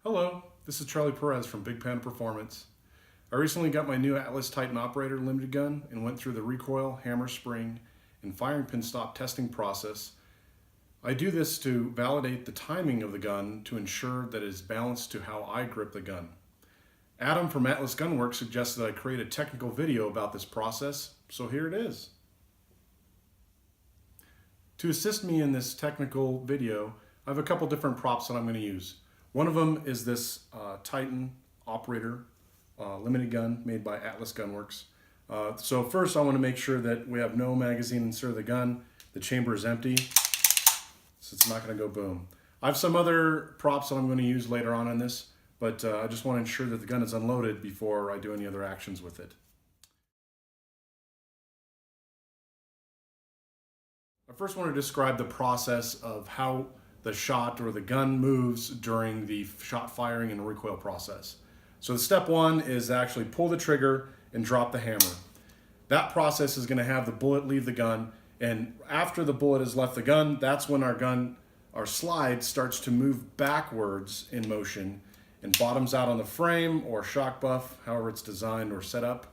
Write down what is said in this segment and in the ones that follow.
Hello, this is Charlie Perez from Big Panda Performance. I recently got my new Atlas Titan Operator limited gun and went through the recoil, hammer spring, and firing pin stop testing process. I do this to validate the timing of the gun to ensure that it is balanced to how I grip the gun. Adam from Atlas Gunworks suggested I create a technical video about this process, so here it is. To assist me in this technical video, I have a couple different props that I'm going to use. One of them is this Titan Operator limited gun made by Atlas Gunworks. So first I want to make sure that we have no magazine insert of the gun. The chamber is empty, so it's not going to go boom. I have some other props that I'm going to use later on in this, but I just want to ensure that the gun is unloaded before I do any other actions with it. I first want to describe the process of how the shot or the gun moves during the shot firing and recoil process. So the step one is actually pull the trigger and drop the hammer. That process is going to have the bullet leave the gun, and after the bullet has left the gun, that's when our slide starts to move backwards in motion and bottoms out on the frame or shock buff, however it's designed or set up.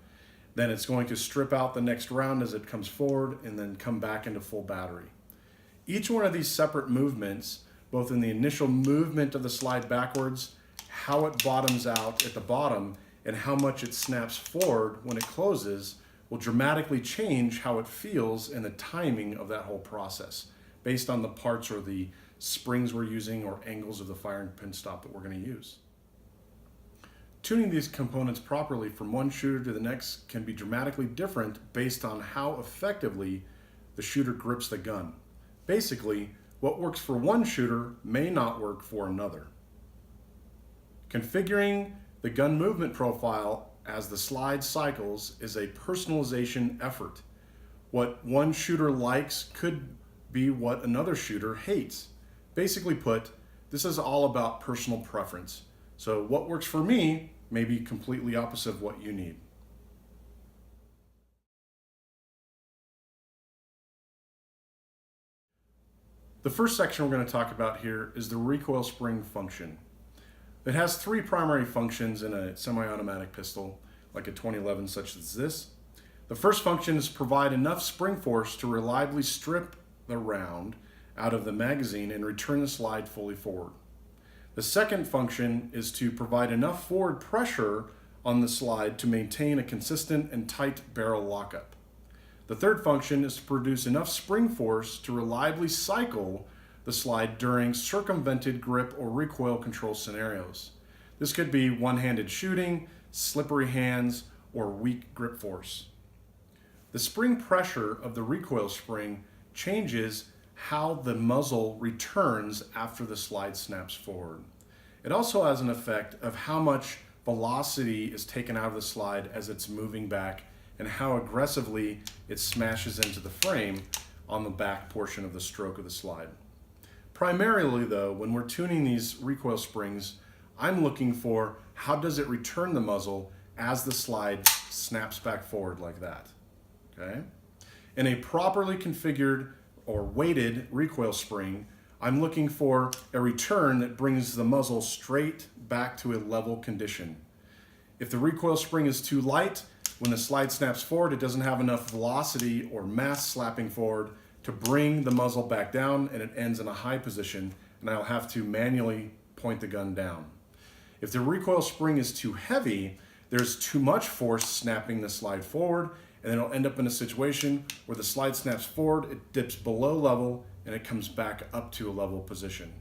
Then it's going to strip out the next round as it comes forward and then come back into full battery. Each one of these separate movements, both in the initial movement of the slide backwards, how it bottoms out at the bottom, and how much it snaps forward when it closes, will dramatically change how it feels and the timing of that whole process, based on the parts or the springs we're using or angles of the firing pin stop that we're going to use. Tuning these components properly from one shooter to the next can be dramatically different based on how effectively the shooter grips the gun. Basically, what works for one shooter may not work for another. Configuring the gun movement profile as the slide cycles is a personalization effort. What one shooter likes could be what another shooter hates. Basically put, this is all about personal preference. So what works for me may be completely opposite of what you need. The first section we're going to talk about here is the recoil spring function. It has three primary functions in a semi-automatic pistol, like a 2011 such as this. The first function is to provide enough spring force to reliably strip the round out of the magazine and return the slide fully forward. The second function is to provide enough forward pressure on the slide to maintain a consistent and tight barrel lockup. The third function is to produce enough spring force to reliably cycle the slide during circumvented grip or recoil control scenarios. This could be one-handed shooting, slippery hands, or weak grip force. The spring pressure of the recoil spring changes how the muzzle returns after the slide snaps forward. It also has an effect of how much velocity is taken out of the slide as it's moving back and how aggressively it smashes into the frame on the back portion of the stroke of the slide. Primarily though, when we're tuning these recoil springs, I'm looking for how does it return the muzzle as the slide snaps back forward like that, okay? In a properly configured or weighted recoil spring, I'm looking for a return that brings the muzzle straight back to a level condition. If the recoil spring is too light, when the slide snaps forward, it doesn't have enough velocity or mass slapping forward to bring the muzzle back down, and it ends in a high position, and I'll have to manually point the gun down. If the recoil spring is too heavy, there's too much force snapping the slide forward, and then it'll end up in a situation where the slide snaps forward, it dips below level, and it comes back up to a level position.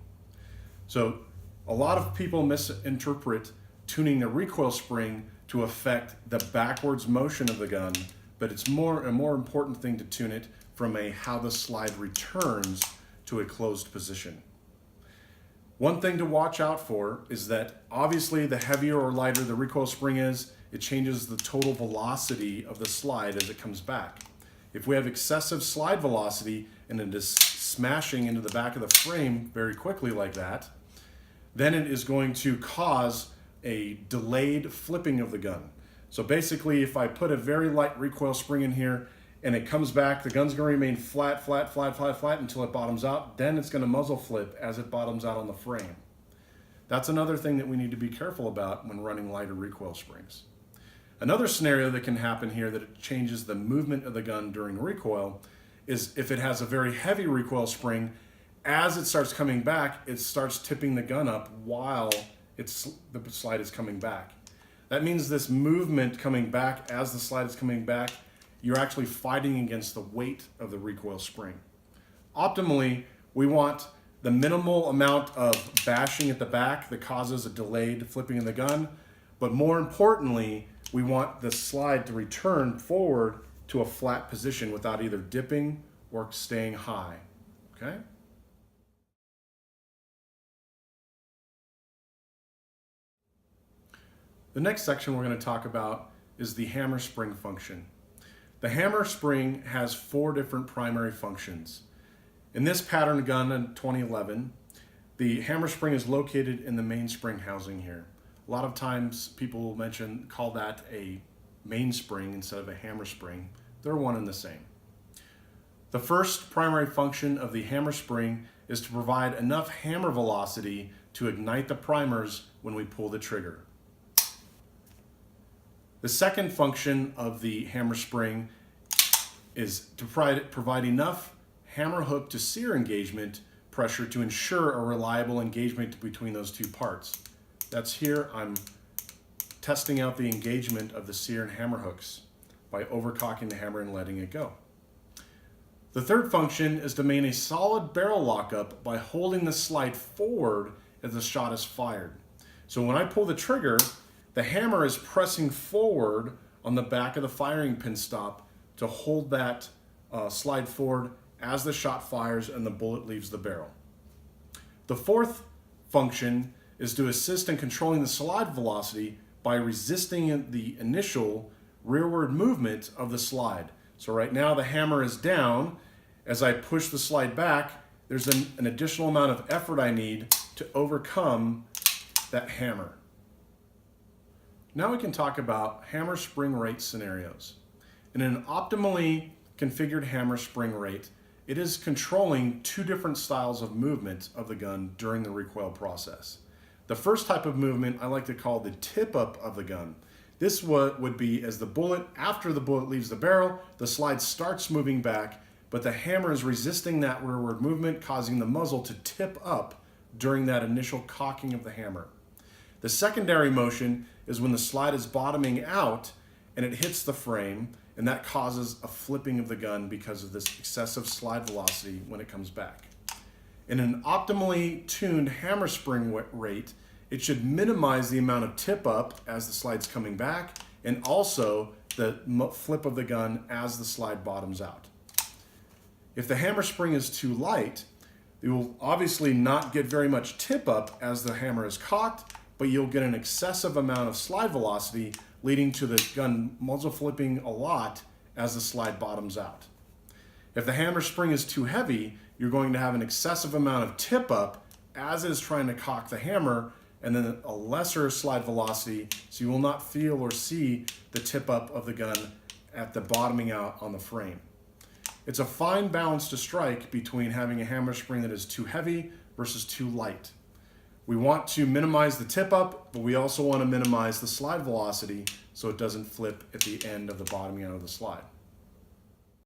So a lot of people misinterpret tuning the recoil spring to affect the backwards motion of the gun, but it's a more important thing to tune it from a how the slide returns to a closed position. One thing to watch out for is that obviously the heavier or lighter the recoil spring is, it changes the total velocity of the slide as it comes back. If we have excessive slide velocity and it is smashing into the back of the frame very quickly like that, then it is going to cause a delayed flipping of the gun. So basically, if I put a very light recoil spring in here and it comes back, the gun's gonna remain flat until it bottoms out, then it's gonna muzzle flip as it bottoms out on the frame. That's another thing that we need to be careful about when running lighter recoil springs. Another scenario that can happen here that it changes the movement of the gun during recoil is if it has a very heavy recoil spring, as it starts coming back, it starts tipping the gun up while the slide is coming back. That means this movement coming back as the slide is coming back, you're actually fighting against the weight of the recoil spring. Optimally, we want the minimal amount of bashing at the back that causes a delayed flipping of the gun, but more importantly, we want the slide to return forward to a flat position without either dipping or staying high, okay? The next section we're going to talk about is the hammer spring function. The hammer spring has 4 different primary functions. In this pattern gun in 2011, the hammer spring is located in the mainspring housing here. A lot of times people will call that a mainspring instead of a hammer spring. They're one and the same. The first primary function of the hammer spring is to provide enough hammer velocity to ignite the primers when we pull the trigger. The second function of the hammer spring is to provide enough hammer hook to sear engagement pressure to ensure a reliable engagement between those 2 parts. That's here I'm testing out the engagement of the sear and hammer hooks by overcocking the hammer and letting it go. The third function is to maintain a solid barrel lockup by holding the slide forward as the shot is fired. So when I pull the trigger, the hammer is pressing forward on the back of the firing pin stop to hold that slide forward as the shot fires and the bullet leaves the barrel. The fourth function is to assist in controlling the slide velocity by resisting the initial rearward movement of the slide. So right now the hammer is down. As I push the slide back, there's an additional amount of effort I need to overcome that hammer. Now we can talk about hammer spring rate scenarios. In an optimally configured hammer spring rate, it is controlling 2 different styles of movement of the gun during the recoil process. The first type of movement I like to call the tip up of the gun. This would be as after the bullet leaves the barrel, the slide starts moving back, but the hammer is resisting that rearward movement, causing the muzzle to tip up during that initial cocking of the hammer. The secondary motion is when the slide is bottoming out and it hits the frame, and that causes a flipping of the gun because of this excessive slide velocity when it comes back. In an optimally tuned hammer spring rate, it should minimize the amount of tip up as the slide's coming back, and also the flip of the gun as the slide bottoms out. If the hammer spring is too light, you will obviously not get very much tip up as the hammer is cocked, but you'll get an excessive amount of slide velocity, leading to the gun muzzle flipping a lot as the slide bottoms out. If the hammer spring is too heavy, you're going to have an excessive amount of tip up as it is trying to cock the hammer, and then a lesser slide velocity, so you will not feel or see the tip up of the gun at the bottoming out on the frame. It's a fine balance to strike between having a hammer spring that is too heavy versus too light. We want to minimize the tip up, but we also want to minimize the slide velocity so it doesn't flip at the end of the bottoming out of the slide.